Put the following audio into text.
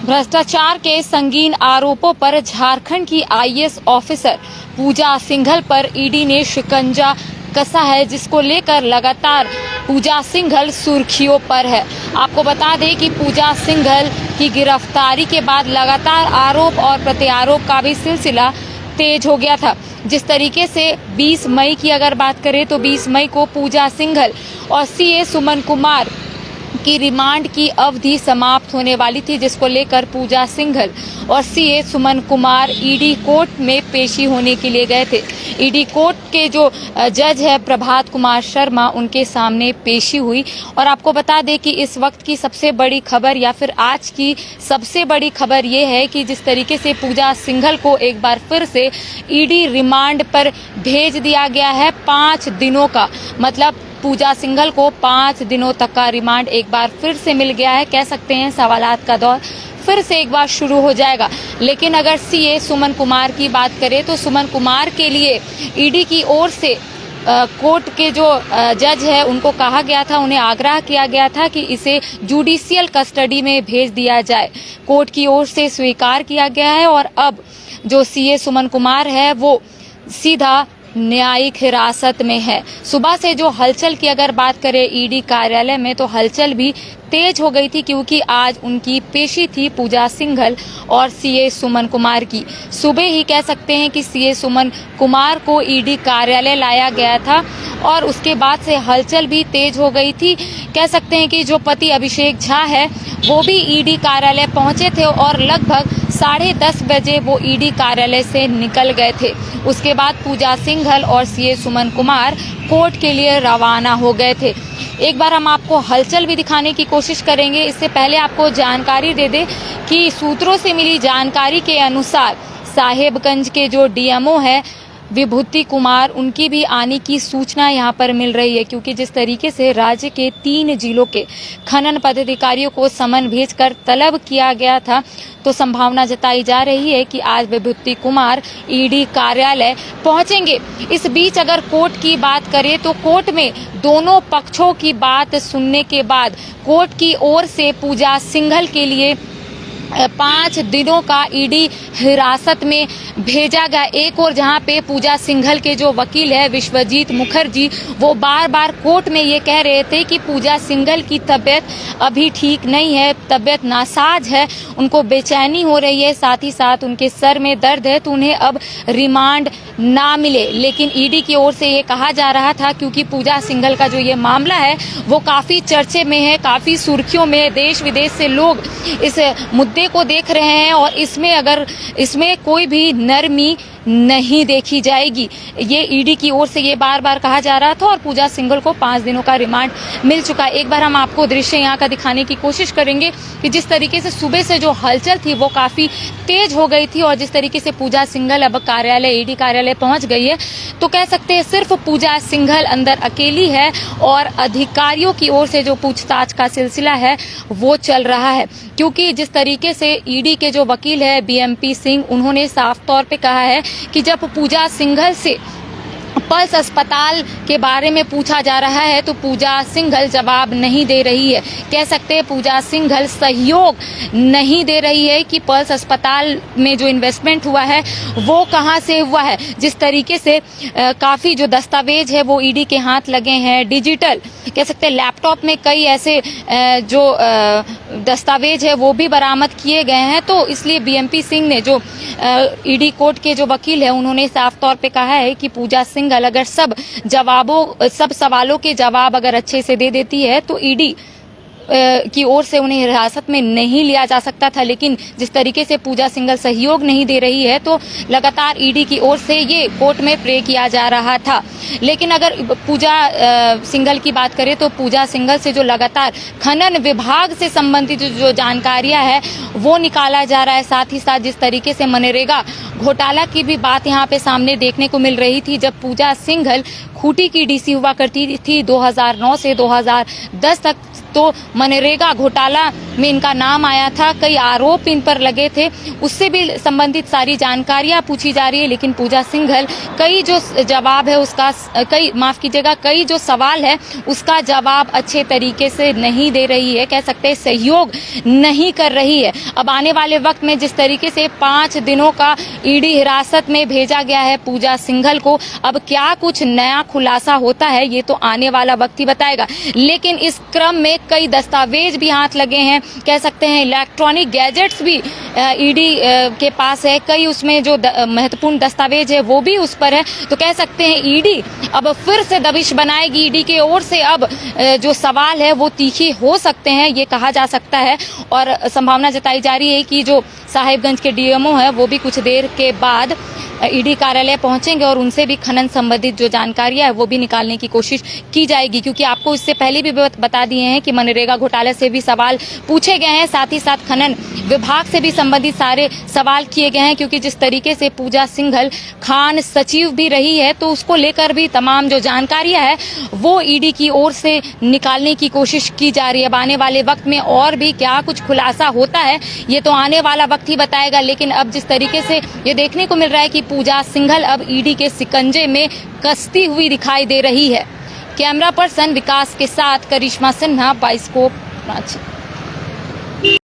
भ्रष्टाचार के संगीन आरोपों पर झारखंड की आईएएस ऑफिसर पूजा सिंघल पर ईडी ने शिकंजा कसा है, जिसको लेकर लगातार पूजा सिंघल सुर्खियों पर है। आपको बता दें कि पूजा सिंघल की गिरफ्तारी के बाद लगातार आरोप और प्रत्यारोप का भी सिलसिला तेज हो गया था। जिस तरीके से 20 मई की अगर बात करें तो 20 मई को पूजा सिंघल और सीए सुमन कुमार की रिमांड की अवधि समाप्त होने वाली थी, जिसको लेकर पूजा सिंघल और CA Suman Kumar ED court में पेशी होने के लिए गए थे। ईडी कोर्ट के जो जज है प्रभात कुमार शर्मा, उनके सामने पेशी हुई। और आपको बता दें कि इस वक्त की सबसे बड़ी खबर या फिर आज की सबसे बड़ी खबर ये है कि जिस तरीके से पूजा सिंघल को एक बार फिर से ईडी रिमांड पर भेज दिया गया है 5 दिनों का, मतलब पूजा सिंघल को 5 दिनों तक का रिमांड एक बार फिर से मिल गया है। कह सकते हैं सवालात का दौर फिर से एक बार शुरू हो जाएगा। लेकिन अगर सीए सुमन कुमार की बात करें तो सुमन कुमार के लिए ईडी की ओर से कोर्ट के जो जज है उनको कहा गया था, उन्हें आग्रह किया गया था कि इसे जुडिशियल कस्टडी में भेज दिया जाए। कोर्ट की ओर से स्वीकार किया गया है और अब जो सीए सुमन कुमार है वो सीधा न्यायिक हिरासत में है। सुबह से जो हलचल की अगर बात करें ईडी कार्यालय में, तो हलचल भी तेज हो गई थी, क्योंकि आज उनकी पेशी थी पूजा सिंघल और सीए सुमन कुमार की। सुबह ही कह सकते हैं कि सीए सुमन कुमार को ईडी कार्यालय लाया गया था और उसके बाद से हलचल भी तेज हो गई थी। कह सकते हैं कि जो पति अभिषेक झा है वो भी ईडी कार्यालय पहुंचे थे और लगभग 10:30 बजे वो ईडी कार्यालय से निकल गए थे। उसके बाद पूजा सिंघल और सीए सुमन कुमार कोर्ट के लिए रवाना हो गए थे। एक बार हम आपको हलचल भी दिखाने की कोशिश करेंगे। इससे पहले आपको जानकारी दे दें कि सूत्रों से मिली जानकारी के अनुसार साहेबगंज के जो डीएमओ है विभूति कुमार, उनकी भी आने की सूचना यहां पर मिल रही है, क्योंकि जिस तरीके से राज्य के 3 जिलों के खनन पदाधिकारियों को समन भेजकर तलब किया गया था, तो संभावना जताई जा रही है कि आज विभूति कुमार ईडी कार्यालय पहुंचेंगे। इस बीच अगर कोर्ट की बात करें तो कोर्ट में दोनों पक्षों की बात सुनने के बाद कोर्ट की ओर से पूजा सिंघल के लिए 5 दिनों का ईडी हिरासत में भेजा गया। एक और जहां पे पूजा सिंघल के जो वकील है विश्वजीत मुखर्जी, वो बार बार कोर्ट में ये कह रहे थे कि पूजा सिंघल की तबीयत अभी ठीक नहीं है, तबीयत नासाज है, उनको बेचैनी हो रही है, साथ ही साथ उनके सर में दर्द है, तो उन्हें अब रिमांड ना मिले। लेकिन ईडी की ओर से ये कहा जा रहा था, क्योंकि पूजा सिंघल का जो ये मामला है वो काफी चर्चे में है, काफी सुर्खियों में, देश विदेश से लोग इस मुद्दे को देख रहे हैं और इसमें कोई भी नरमी नहीं देखी जाएगी। ये ईडी की ओर से ये बार बार कहा जा रहा था और पूजा सिंघल को 5 दिनों का रिमांड मिल चुका है। एक बार हम आपको दृश्य यहाँ का दिखाने की कोशिश करेंगे कि जिस तरीके से सुबह से जो हलचल थी वो काफी तेज हो गई थी और जिस तरीके से पूजा सिंघल अब ईडी कार्यालय पहुंच गई है, तो कह सकते हैं सिर्फ पूजा सिंघल अंदर अकेली है और अधिकारियों की ओर से जो पूछताछ का सिलसिला है वो चल रहा है। क्योंकि जिस तरीके से ईडी के जो वकील है बीएमपी सिंह, उन्होंने साफ तौर पे कहा है कि जब पूजा सिंघल से पल्स अस्पताल के बारे में पूछा जा रहा है तो पूजा सिंघल जवाब नहीं दे रही है। कह सकते हैं पूजा सिंघल सहयोग नहीं दे रही है कि पल्स अस्पताल में जो इन्वेस्टमेंट हुआ है वो कहां से हुआ है। जिस तरीके से काफ़ी जो दस्तावेज है वो ईडी के हाथ लगे हैं, डिजिटल कह सकते हैं लैपटॉप में कई ऐसे जो दस्तावेज है वो भी बरामद किए गए हैं। तो इसलिए बीएमपी सिंह ने जो ईडी कोर्ट के जो वकील है उन्होंने साफ तौर पे कहा है कि पूजा सिंघल अगर सब सवालों के जवाब अगर अच्छे से दे देती है तो ईडी की ओर से उन्हें हिरासत में नहीं लिया जा सकता था। लेकिन जिस तरीके से पूजा सिंघल सहयोग नहीं दे रही है तो लगातार ईडी की ओर से ये कोर्ट में प्रे किया जा रहा था। लेकिन अगर पूजा सिंघल की बात करें तो पूजा सिंघल से जो लगातार खनन विभाग से संबंधित जो जानकारियां है वो निकाला जा रहा है, साथ ही साथ जिस तरीके से मनरेगा घोटाला की भी बात यहाँ पे सामने देखने को मिल रही थी। जब पूजा सिंघल खूंटी की डीसी हुआ करती थी 2009 से 2010 तक, तो मनरेगा घोटाला में इनका नाम आया था, कई आरोप इन पर लगे थे, उससे भी संबंधित सारी जानकारियां पूछी जा रही है। लेकिन पूजा सिंघल कई जो जवाब है उसका कई जो सवाल है उसका जवाब अच्छे तरीके से नहीं दे रही है, कह सकते हैं सहयोग नहीं कर रही है। अब आने वाले वक्त में जिस तरीके से 5 दिनों का ईडी हिरासत में भेजा गया है पूजा सिंघल को, अब क्या कुछ नया खुलासा होता है ये तो आने वाला वक्त ही बताएगा। लेकिन इस क्रम में कई दस्तावेज भी हाथ लगे हैं, कह सकते हैं इलेक्ट्रॉनिक गैजेट्स भी ईडी के पास है, कई उसमें जो महत्वपूर्ण दस्तावेज है वो भी उस पर है। तो कह सकते हैं ईडी अब फिर से दबिश बनाएगी, ईडी की ओर से अब जो सवाल है वो तीखे हो सकते हैं, ये कहा जा सकता है। और संभावना जताई जा रही है कि जो साहिबगंज के डीएमओ है वो भी कुछ देर के बाद ईडी कार्यालय पहुंचेंगे और उनसे भी खनन संबंधित जो जानकारियां है वो भी निकालने की कोशिश की जाएगी। क्योंकि आपको इससे पहले भी बता दिए हैं कि मनरेगा घोटाले से भी सवाल पूछे गए हैं, साथ ही साथ खनन विभाग से भी संबंधित सारे सवाल किए गए हैं। क्योंकि जिस तरीके से पूजा सिंघल खान सचिव भी रही है तो उसको लेकर भी तमाम जो जानकारियां है वो ईडी की ओर से निकालने की कोशिश की जा रही है। अब आने वाले वक्त में और भी क्या कुछ खुलासा होता है ये तो आने वाला वक्त ही बताएगा। लेकिन अब जिस तरीके से ये देखने को मिल रहा है कि पूजा सिंघल अब ईडी के शिकंजे में कसती हुई दिखाई दे रही है। कैमरा पर्सन विकास के साथ करिश्मा सिन्हा, बाइस्कोप रांची।